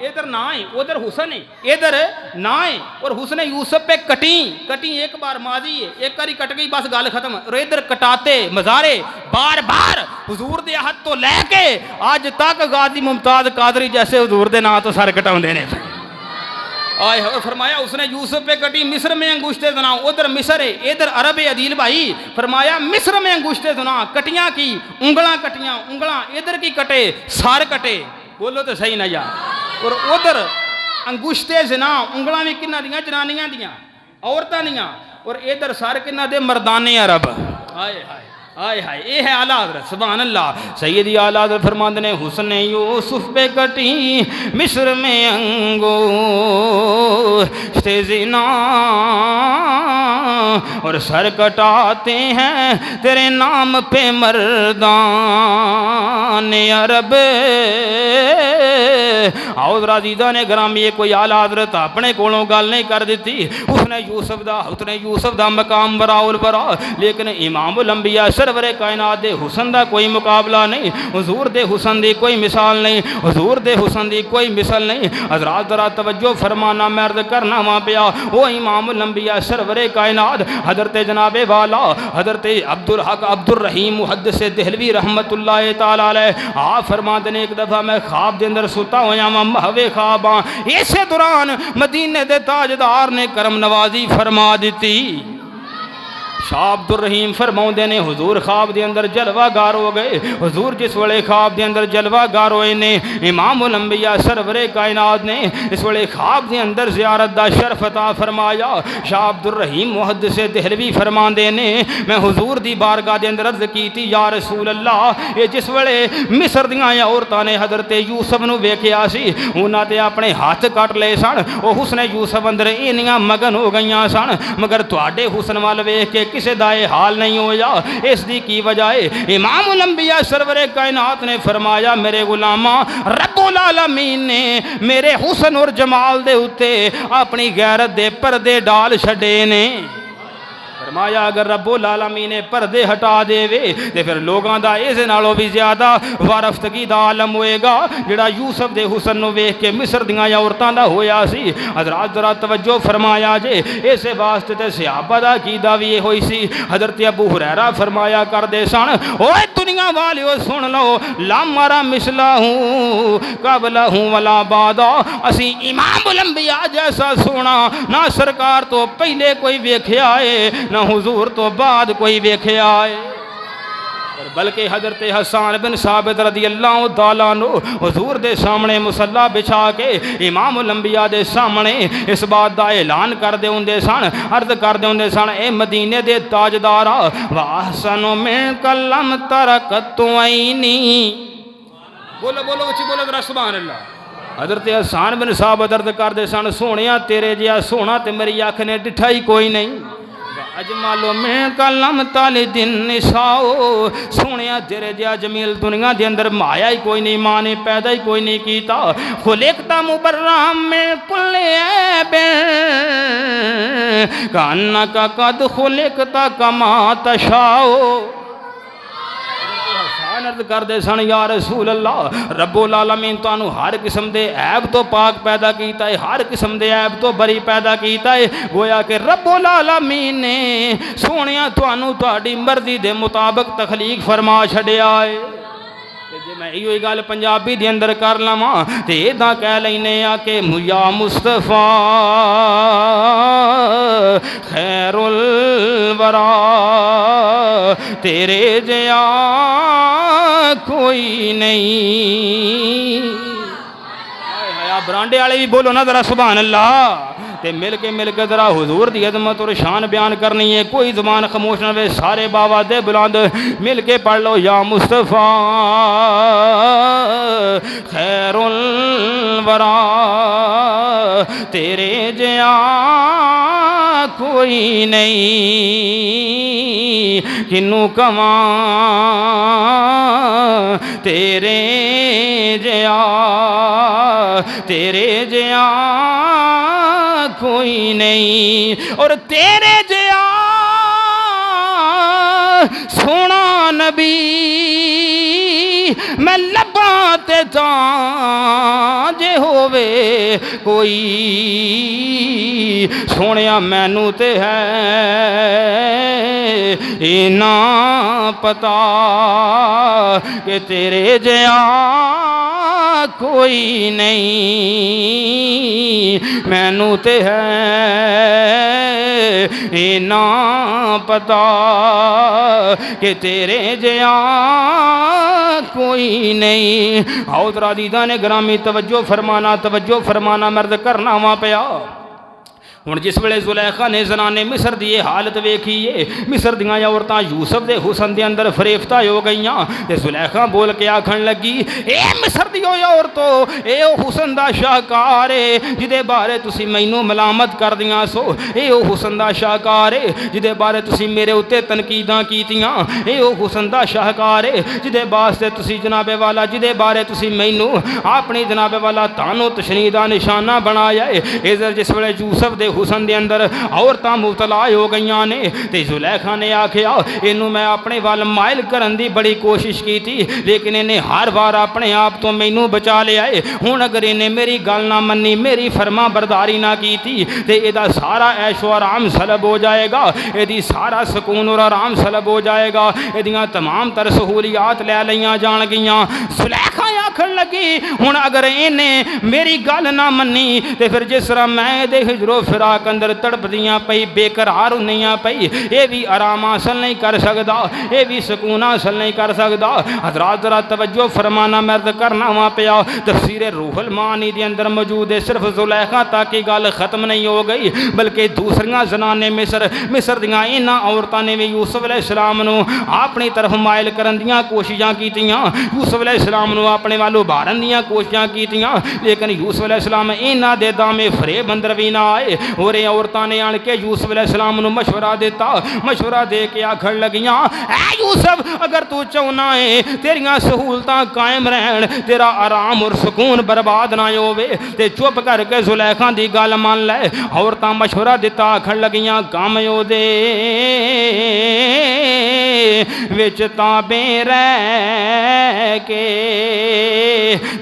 इधर ना है उधर हुसन है, इधर ना है। और हुस्ने यूसुफ पे कटी एक बार माजी है, एक बारी कट गई बस गल खत्म। और इधर कटाते मजारे बार बार हुजूर दे हथ तो लैके आज तक गाजी मुमताज कादरी जैसे हुजूर दे नाम तो सर कटाउंदे ने। आए और फरमाया उसने यूसुफ पे कटी मिस्र में अंगूष्ठे ज़िना। उधर मिस्र है इधर अरब है। अदील भाई फरमाया मिस्र में अंगूष्ठे ज़िना कटियां की उंगलां कटियां, उंगलां इधर की कटे सर कटे। बोलो तो सही ना यार। और उधर अंगुश्ते ज़िना उंगलां भी किन्ना दियां जनानियां दियां औरतां दियां, और इधर सर किन्ना दे मर्दाने अरब। हाय हाय हाय हाय, ये है आला हज़रत सुभान अल्लाह। सैयदी आला हज़रत फरमाते ने हुस्ने यूसुफ पे कटी मिस्र में अंगूष्ठे ज़िना और सर कटाते हैं तेरे नाम पे मर्दान अरब। आओ राजीदा ने ग्रामी कोई आला हज़रत अपने कोलों गल नहीं कर दी। उसने यूसुफ दा मकाम बराउल बरा, लेकिन इमामुल अंबिया सरवरे कायनात दे हुसन दा कोई मुकाबला नहीं। हुजूर दे हुसन दी कोई मिसाल नहीं, हुजूर दे हुसन दी कोई मिसाल नहीं। हज़रात जरा तवज्जो फरमाना मैं अर्ज़ करना वहाँ पिया वो इमामुल अंबिया सरवरे कायनात हज़रत जनाबे वाला हज़रत अब्दुल हक अब्दुल रहीम मुहद्दिस देहलवी रहमतुल्लाह ताला अलैह आप फरमाते ने एक दफ़ा मैं ख्वाब के अंदर सुता होया वा महवे ख्वाब इसे दौरान मदीने दे ताजदार ने करम नवाजी फरमा दी। शाह अब्दुल रहीम फरमाउंदे ने हुजूर ख्वाब के अंदर जलवागार हो गए। हुजूर जिस वेले ख्वाब के अंदर जलवागार होए ने इमामुल अंबिया सरवरे कायनात ने इस वेले ख्वाब के अंदर ज़ियारत दा शरफ अता फरमाया। शाह अब्दुल रहीम मुहद्दिस देहलवी फरमांदे ने मैं हुजूर दी बारगाह के अंदर अर्ज़ कीती या रसूल अल्लाह ये जिस वेले मिस्र दियां औरतां ने हज़रत यूसुफ नूं वेख्या सी उन्हां ते अपने हाथ कट लए सन। वो हुस्ने यूसुफ अंदर इन्नियां मगन हो गईयां सन, मगर तुहाडे हुस्न वाल वेख के किसी दा ये हाल नहीं होया। इसकी की वजह है इमामुल अंबिया सरवरे कायनात ने फरमाया मेरे गुलामा रब्बुल आलमीन ने मेरे हुस्न और जमाल दे उत्ते अपनी गैरत दे पर्दे डाल छड़े ने। फरमाया अगर रब्बुल आलमीन ने पर्दे हटा देवे तो फिर लोगों का इस नालों भी ज़्यादा वारफ्तगी का आलम होएगा जिहड़ा यूसुफ के हुसन नूं वेख के मिस्र दीआं औरतां दा होया सी। हज़रात जरा तवज्जो फरमाया जे इस वास्ते ते सहाबा दा कीदा भी इहो ही सी। हज़रत अबू हुरैरा फरमाया करदे सन ओए दुनिया वालिओ सुन लो लामारा मिसला हूँ कबला हूँ वला बादा असी इमामुल अंबिया जैसा सोना ना सरकार तो पहले कोई वेख्या है ना हुजूर तो बाद कोई वेख्या है। बल्कि हज़रत हसन बिन साबित रदी अल्लाह तआला अन्हु हुजूर दे सामने मुसल्ला बिछा के इमामुल अंबिया दे सामने इस बात का ऐलान करते होंदे सन, अर्ज करते होंदे सन ए मदीने दे ताजदारा वाहसनु मिन कलम तरकतु ऐनी। बोलो बोलो उच्ची बोलो जरा सुभान अल्लाह। हज़रत हसन बिन साबित अर्ज करते सन सोहणिया तेरे जिहा सोहना ते मेरी अख ने डिठा ही कोई नहीं। अजमालो में कलम ताले दिन निसाओ सोने तेरे जहा जमील दुनिया के अंदर माया ही कोई नहीं, माँ ने पैदा ही कोई नहीं किया। खुलिकता मुबर्रम में कुल्ले कान्ना का कद खुलिकता कमा तशाओ। अर्ज करते सन या रसूल अल्लाह रब्बुल आलमीन तुहानू हर किस्म के ऐब तो पाक पैदा किया है, हर किस्म के ऐब तो बरी पैदा किया है। गोया कि रब्बुल आलमीन ने सोहणिया तुहानू तुहाडी मर्जी के मुताबिक तखलीक फरमा छड़िया है। जे मैं इहो गल पंजाबी दे अंदर कर लवां तो इदां कह लैने आ कि या मुस्तफा खैरुल वरा तेरे जिया कोई नहीं। बरांडे वाले भी बोलो ना जरा सुभान अल्लाह। ते मिल के जरा हुजूर दी अजमत और शान बयान करनी है, कोई ज़बान खामोश न वे, सारे बाबा दे बुलंद मिल के पढ़ लो या मुस्तफ़ा खैरुल वरा तेरे जिया कोई नहीं किन्नू कवां तेरे जिया कोई नहीं। और तेरे जिया सोना नबी मैं लब्बा ते तां जे होवे कोई सोनिया मैनू ते है इना पता कि तेरे जिया कोई नहीं मैनू ते है इना पता कि तेरे जिया कोई नहीं। आओ तरा दीदा ने ग्रामी तवज्जो फरमाना मर्द करना वहाँ पिया। हुण जिस वेले जुलैखा ने जनाने मिस्र की हालत वेखी है, मिस्र दियां औरतां यूसुफ के हुसन के अंदर फरेफ्ता हो गई। तो जुलैखा बोल के आखन लगी ए मिस्र दी औरतो ए हुसन का शाहकार है जिदे बारे तुसी मैनू मलामत कर दियां सो, ए हुसन का शाहकार है जिदे बारे तुसी मेरे उत्ते तनकीदां कीतियां, ए हुसन का शाहकार है जिदे वास्ते तुसी जनाबे वाला जिदे बारे तुसी मैनू अपनी जनाबे वाला तानो तशनी दा निशाना बनाया है। इधर जिस वेले यूसुफ दे हुसन दे अंदर औरतां मुबतला हो गई ने ते जुलैखा ने आखिया इनू मैं अपने वाल माइल करन दी बड़ी कोशिश की थी, लेकिन इन्हें हर बार अपने आप तो मैनू बचा लिया है। हुण अगर इन्हें मेरी गल ना मन्नी, मेरी फरमा बरदारी ना की तो यदा सारा ऐशो आराम सलब हो जाएगा, यदि सारा सुकून और आराम सलब हो जाएगा, यदियाँ तमाम तर सहूलियात लै लिया जान गियां। जुलैखा आखन लगी हुण अगर इन्हें मेरी गल ना मन्नी तो फिर जिस तरह मैं दे हिजरो फिराक अंदर तड़पदियाँ पई बेकरार होनियां पई, ये भी आराम हासिल नहीं कर सकता, ये भी सुकून हासिल नहीं कर सकता। हज़रात जरा तवज्जो फरमाना मर्द करना वहाँ पिया। तफसीर रूहुल मानी के अंदर मौजूद है। सिर्फ जुलैखा तक की गल खत्म नहीं हो गई, बल्कि दूसरियां जनाने मिस्र दियां इन्हां औरतां ने भी यूसुफ अलैहिस्सलाम नूं अपनी तरफ मायल करन दियां कोशिशां कीतियां। यूसुफ अलैहिस्सलाम नूं अपने वालों उभारन दियां कोशिशां कीतियां, लेकिन यूसुफ अलैहिस्सलाम इन्हां दे दामे फरेब अंदर भी ना आए। और औरतां ने आन के यूसुफ अलैहिस्सलाम नूं मशवरा दिता, मशवरा दे के आखण लगियां, ऐ यूसुफ अगर तू चाहना है तेरियां सहूलतां कायम रहन, तेरा आराम और सुकून बर्बाद ना होवे ते चुप करके जुलैखा दी गल मान लै। औरतां मशवरा दिता, आखण लगियां काम ओदे विच ताबे रह के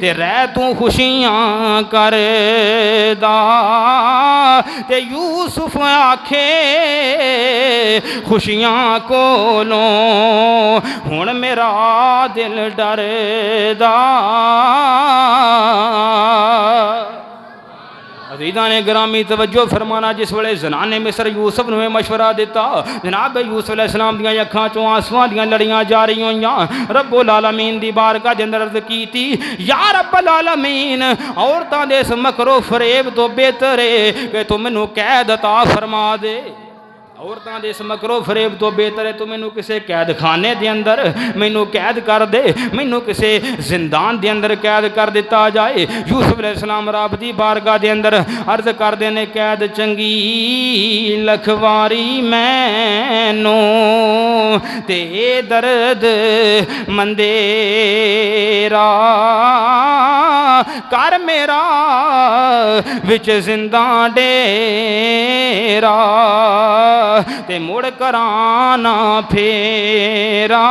ते रह तू खुशियां करदा। ते यूसुफ आखे खुशियां कोलों हुण मेरा दिल डरदा। अज़ीज़ां ने ग्रामी तवज्जो फरमाना, जिस वेले जनाने मिस्र यूसुफ ने मशवरा दिता, जनाब यूसुफ अलैहिस्सलाम दियां अखां चों आंसुआं दियां लड़ियां जारी होईयां। रब्बुल आलमीन दी बारगाह दे अंदर अर्ज़ कीती, या रब्बुल आलमीन औरतां दे इस मकरो फरेब तो बेहतर है कि तू मैनू कैद अता फरमा दे। औरतां दे इस मकरो फरेब तो बेहतर है तू मैनू किसी कैद खाने के अंदर मैनू कैद कर दे, मैनू किसी जिंदान के अंदर कैद कर दिता जाए। यूसुफ अलैहिस्सलाम रब दी बारगाह के अंदर अर्ज करते ने, कैद चंगी लखवारी मैनू ते दर्द मंदेरा कर मेरा विच जिंदा डेरा ते मुड़ कराना फेरा।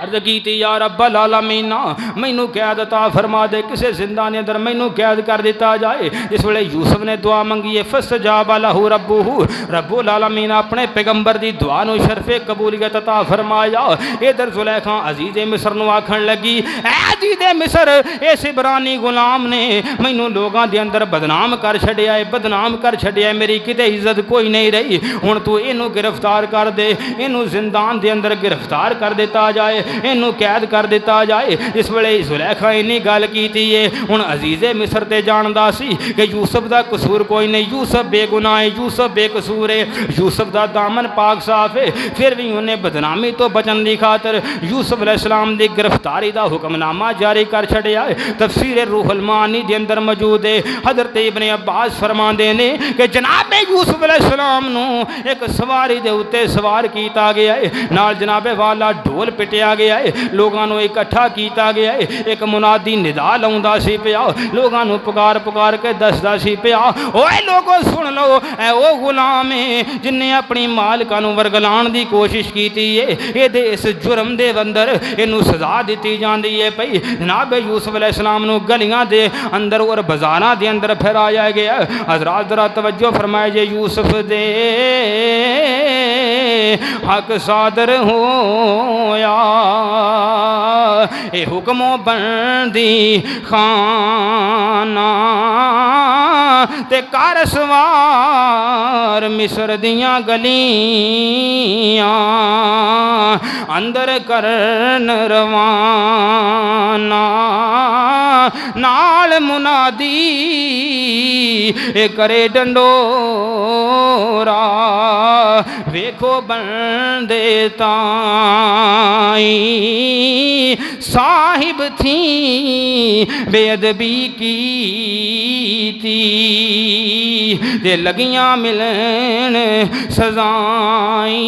अर्ज की या रब्बल आलमीन मैनू कैद अता फरमा दे, किसी जिंदा ने अंदर मैनू कैद कर दिता जाए। इस वेले यूसुफ ने दुआ मंगी है, फस्तजाबा लहू रब्बुहु, रब्बुल आलमीन अपने पैगंबर की दुआ नूं शरफे कबूलियत अता फरमाया। इधर जुलैखा अजीज़े मिस्र नूं आखण लगी, ऐ अजीज़े मिस्र इस इबरानी गुलाम ने मैनू लोगों के अंदर बदनाम कर छड़िया है, बदनाम कर छड़िया, मेरी किते इज्जत कोई नहीं रही। हुण तू इनू गिरफ्तार कर दे, इनू जिंदान के अंदर गिरफ्तार कर दिता जाए, इनू कैद कर दिता जाए। इस वेले जुलैखा इन्नी गल कीती है, हुण अजीज़े मिस्र ते जानदा सी कि यूसुफ दा कसूर कोई नहीं, यूसुफ बेगुनाह है, यूसुफ बेकसूर है, यूसुफ दा दामन पाक साफ है। फिर भी उन्हें बदनामी तो बचन की खातर यूसुफ अलैहिस्सलाम की गिरफ्तारी का हुक्मनामा जारी कर छड़िया है। तफसीर रूहुल मानी के अंदर मौजूद है। हज़रत इब्ने अब्बास फरमाते ने कि जनाबे यूसुफ अलैहिस्सलाम नूं एक सवारी के उत्ते सवार किया गया है, नाल जनाबे वाला ढोल पिटिया गया है, लोगों को इकट्ठा किया गया है। एक मुनादी निदा लाउंदा सी पिया, लोगों को पुकार पुकार के दसदा सी पिया, ओए लोगो सुन लो, ऐ ओ गुलाम है जिन्हें अपनी मालका नूं वरगलाण की कोशिश की है, ये इस जुर्म के अंदर इनू सजा दी जाती है पई। जनाब यूसुफ अलैहिस्सलाम नूं गलियां दे अंदर और बाजारां दे अंदर फिराया गया। हज़रात जरा तवज्जो फरमाए जे, यूसुफ दे हक सादर होया, ए हुक्मो बंदी खाना ते कर सवार मिस्र दियां गलियां, अंदर करन रवाना, नाल मुनादी ए करे डंडोरा, वेखो बंदे ताई साहिब थी बेअदबी की थी, ते लगियां मिलन सजाई।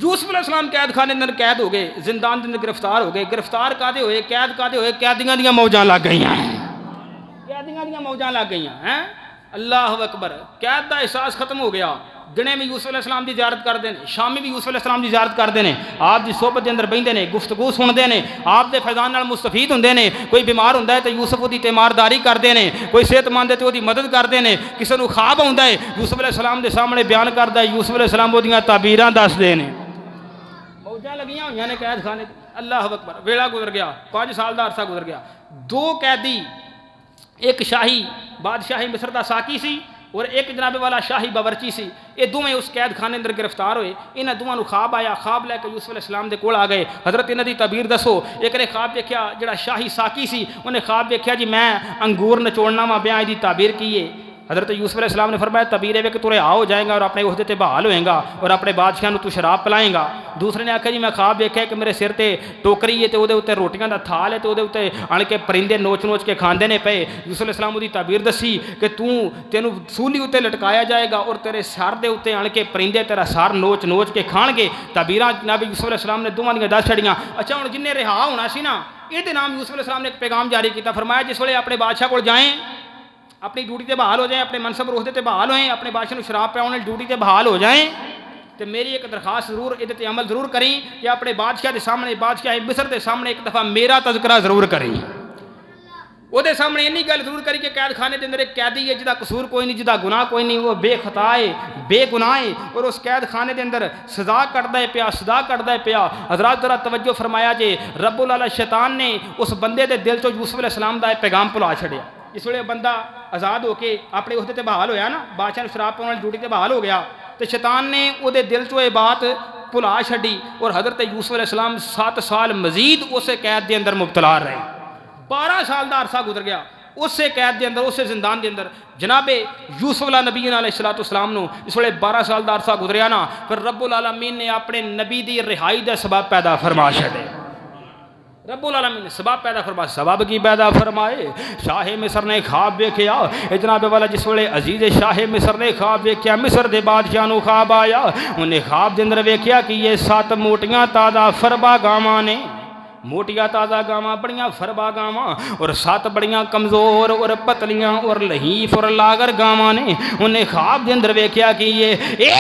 यूसुफ अलैहिस्सलाम कैद खाने अंदर कैद हो गए, जिंदान के अंदर गिरफ्तार हो गए। गिरफ्तार कादे होए, कैद कादे होए, कैदियां दियां मौजां लग गई, कैदियां दियां मौजां लग गई हैं। अल्लाह अकबर, कैद का एहसास खत्म हो गया। दिने भी यूसुफ अलैहिस्सलाम की ज़ियारत करते हैं, शामी भी यूसुफ अलैहिस्सलाम की ज़ियारत करते हैं, आप की सोहबत के अंदर बहिंदे ने, गुफ्तगू सुनते हैं, आप के फैज़ान नाल मुस्तफीद होंदे ने। कोई बीमार होंदा है तो यूसुफ उसकी तीमारदारी करते हैं, कोई सेहतमंद है तो उसकी मदद करते हैं, किसी को ख्वाब आता है यूसुफ अलैहिस्सलाम के सामने बयान करता है, यूसुफ अलैहिस्सलाम उसदियां ताबीरां दसदे ने। मौजां लगियां होईयां ने कैद खाने। अल्लाह अकबर, वेला गुजर गया, 5 साल का अरसा गुजर गया। 2 कैदी, एक शाही बादशाही मिस्र का साकी सी और एक जनाबे वाला शाही बावरची सी, ये दोवें उस कैद खाने अंदर गिरफ्तार होए। इन्होंने दोवां नूं ख्वाब आया, ख्वाब लैके यूसुफ अलैहिस्सलाम दे कोल आ गए। हज़रत इन्हां दी तबीर दसो। एक ने ख्वाब देखा, जिहड़ा शाही साकी सी उन्हें ख्वाब देखा जी मैं अंगूर नचोड़ना वा, ब्याह दी ताबीर की है। हज़रत यूसुफ अलैहिस्सलाम ने फरमाया तबीरे वे कि तुरे आ हो जाएगा और अपने उहदे ते बहाल होएगा और अपने बादशाह तू शराब पिलाएगा। दूसरे ने आख्या जी मैं ख्वाब देखा कि मेरे सिर ते टोकरी है तो वो उत्ते रोटियां का थाल है तो वो उत्ते आण के परिंदे नोच नोच के खांदे ने पे। यूसुफ अलैहिस्सलाम उसकी तबीर दसी कि तेनू सूली उत्ते लटकाया जाएगा और तेरे सर के उत्ते आण के परिंदे तेरा सर नोच नोच के खाणगे। तबीर जनाब यूसुफ अलैहिस्सलाम ने दोवां दियां दस छड़ियां। अच्छा हुण जिन्हें रिहा होना सी ना ये नाम यूसुफ अलैहिस्सलाम ने एक पैगाम जारी किया। फरमाया जिस वे अपने बादशाह को जाएँ अपनी ड्यूटी से बहाल हो जाए अपने मनसब रोहदे से बहाल होएं अपने बादशाह को शराब पियाने ड्यूटी से बहाल हो जाएं तो मेरी एक दरखास्त जरूर ये अमल जरूर करें कि अपने बादशाह के सामने बादशाह मिस्र के सामने एक दफ़ा मेरा तज़किरा जरूर करें। वो सामने इन्नी गल जरूर करी कि कैद खाने के अंदर एक कैदी है जिसका कसूर कोई नहीं जिसका गुनाह कोई नहीं वो बेखता है बेगुनाह है और उस कैद खाने के अंदर सजा कटदा है पिया सजा कटदा है पिया। हज़रात जरा तवज्जो फरमाया जे रब्बुल आला शैतान ने उस बंदे के दिल चो यूसुफ अलैहिस्सलाम का पैगाम भुला छड़िया। इस वे बंदा आज़ाद होकर अपने उहदे ते बहाल होया ना बादशाह शराब पाने वाली ड्यूटी से बहाल हो गया तो शैतान ने वो दिल चो ये बात भुला छड़ी और हज़रत यूसुफ अलैहिस्सलाम 7 साल मजीद उस कैद के अंदर मुबतला रहे। 12 साल का अरसा गुजर गया उस कैद के अंदर उस जिंदान के अंदर जनाबे यूसुफ अला नबी अलैहिस्सलाम इस वे 12 साल का अरसा गुजरिया ना फिर रब्बुल आलमीन ने अपने नबी की रिहाई का सबब पैदा फरमा छड़े। रब्बुल आलमीन ने सबब पैदा फरमा सबब की पैदा फरमाए। शाह मिस्र ने ख्वाब वेख्या जनाबे वाला जिस वे अजीज शाह मिस्र ने ख्वाब वेख्या मिस्र के बादशाह को ख्वाब आया उन्हें ख्वाब के अंदर वेख्या कि ये 7 मोटियां ताज़ा फरबा गावां ने मोटिया ताज़ा गावां बड़ियाँ फरबा गावां और 7 बड़ियाँ कमज़ोर और पतलियाँ और लहीफ और लागर गावां ने। उन्हें ख्वाब के अंदर वेख्या कि ये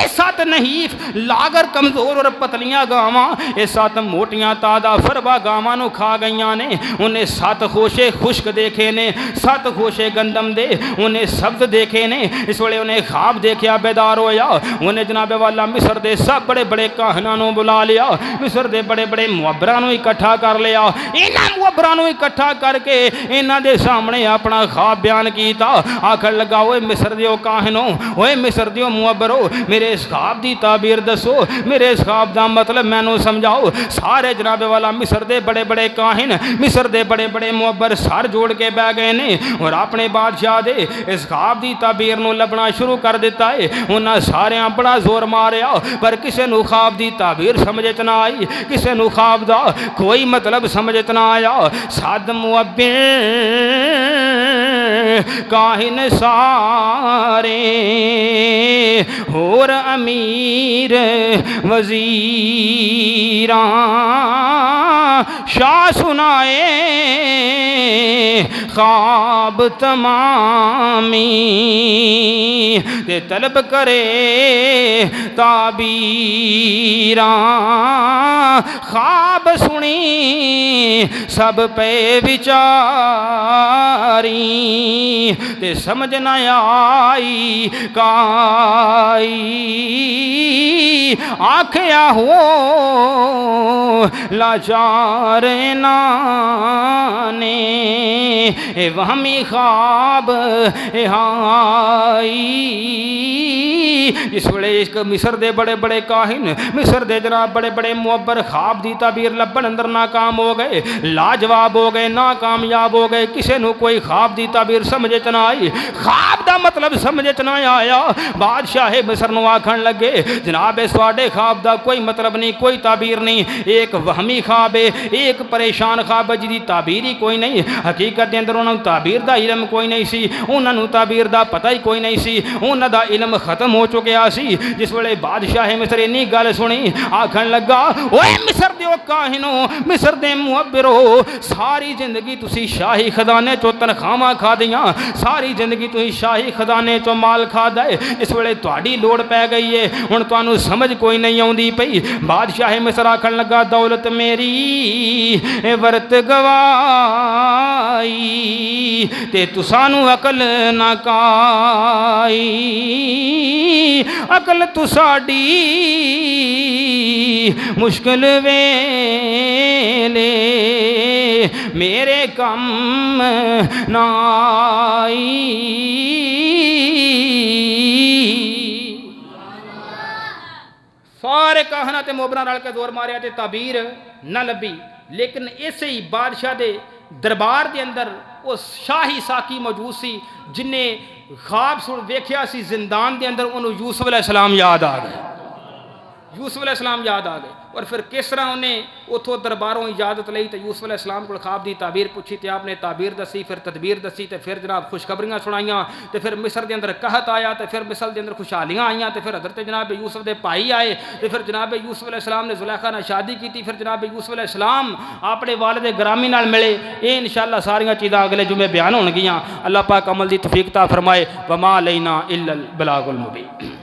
7 लहीफ लागर कमज़ोर और पतलियाँ गावां ये 7 मोटियाँ ताज़ा फरबा गावां नूं खा गईयां ने। उन्हें 7 खोशे खुश्क देखे ने 7 खोशे गंदम दे उन्हें सब्ज देखे ने। इस वे उन्हें ख्वाब देखा बेदार होया उन्हें जनाबे वाला मिस्र के सब बड़े बड़े काहनां बुला लिया मिस्र के बड़े बड़े मुअब्बरां इकट्ठा कर लिया। इन्हां मुअब्बरां इकट्ठा करके इन्हां दे सामने अपना ख्वाब बयान किया। आखर लगा ओए मिस्र दियो काहनो ओए मिस्र दियो मुअब्बरो मेरे इस ख्वाब की ताबीर दसो मेरे इस ख्वाब का मतलब मैनू समझाओ। सारे जनाबे वाला मिस्र के बड़े बड़े काहिन मिस्र के बड़े बड़े मुअब्बर सर जोड़ के बह गए ने और अपने बादशाह दे इस ख्वाब की ताबीर नूं लभना शुरू कर दिता है। उन्हां सारियां बड़ा जोर मारिया पर किसी नूं ख्वाब की ताबीर समझ च ना आई किसी नूं ख्वाब का कोई मतलब समझ च ना आया। 7 मुअब्बिर काहिन सारे होर अमीर वजीरां शाह सुनाए ख्वाब तमामी ते तलब करे ताबीरां ख्वाब सुनी सब पे विचारी ते समझ न आई काई आख्या हो लाचार नाने ए वहमी ख्वाब हाई। इस वे एक मिस्र के बड़े बड़े काहिन मिस्र के जनाब बड़े बड़े मुअब्बर ख्वाब की ताबीर लभन अंदर नाकाम हो गए लाजवाब हो गए नाकामयाब हो गए। किसी को कोई ख्वाब की ताबीर समझ च ना आई ख्वाब का मतलब समझ च ना आया। बादशाह मिस्र नूं आखन लगे जनाब इस तुहाडे ख्वाब का कोई मतलब नहीं कोई ताबीर नहीं एक वहमी ख्वाब है एक परेशान ख्वाब है जिसकी ताबीर ही कोई नहीं। हकीकत के अंदर उन्होंने ताबीर का इलम कोई नहीं सी उन्होंने ताबीर का पता ही कोई नहीं सी उन्होंने इलम खत्म हो चुकिया सी। जिस वे बादशाह मिस्र इन्नी गल सुनी आखन लगा ओए मिस्र दियो काहिनो मिस्र दे मुअब्बिरो सारी जिंदगी तुसी शाही खजाने चो तनखावां खादियां सारी जिंदगी तुसी शाही खजाने चो माल खादा है। इस वे तुहाडी लोड़ पै गई है हुण तुहानू समझ कोई नहीं आउंदी पई। बादशाह मिस्र आखन लगा दौलत मेरी वरत गवाई ते तुसानू अकल ना काई अकल तुसाडी मुश्किल वेले मेरे कम ना आई। सारे कहना ते मोबरा रल के जोर मारिया ते ताबीर न लभी लेकिन इस ही बादशाह दे दरबार के अंदर वो शाही साकी मौजूद सी जिन्हें ख्वाब सुन वेख्या सी जिंदान के अंदर उन्होंने यूसुफ अलैहिस्सलाम याद आ गए, यूसुफ अलैहिस्सलाम याद आ गए। और फिर किस तरह उन्हें उतों दरबारों इजाजत ली तो यूसुफ अलैहिस्सलाम को ख्वाब की ताबीर पूछी तो आपने ताबीर दसी, फिर तदबीर दसी, तो फिर जनाब खुशखबरियाँ सुनाइयाँ, तो फिर मिस्र के अंदर कहत आया, तो फिर मिस्र के अंदर खुशहालियाँ आईयाँ, तो फिर हज़रत जनाब यूसुफ के भाई आए, तो फिर जनाब यूसुफ अलैहिस्सलाम ने जुलैखा नाल शादी की, फिर जनाब यूसुफ अलैहिस्सलाम अपने वालिद ग्रामी नाल मिले। ये इंशाअल्लाह सारियाँ चीज़ां अगले जुमे बयान होणगियां। अल्लाह पाक अमल की तौफीक अता फरमाए। वमा अलैना इल्लल बलागुल मुबीन।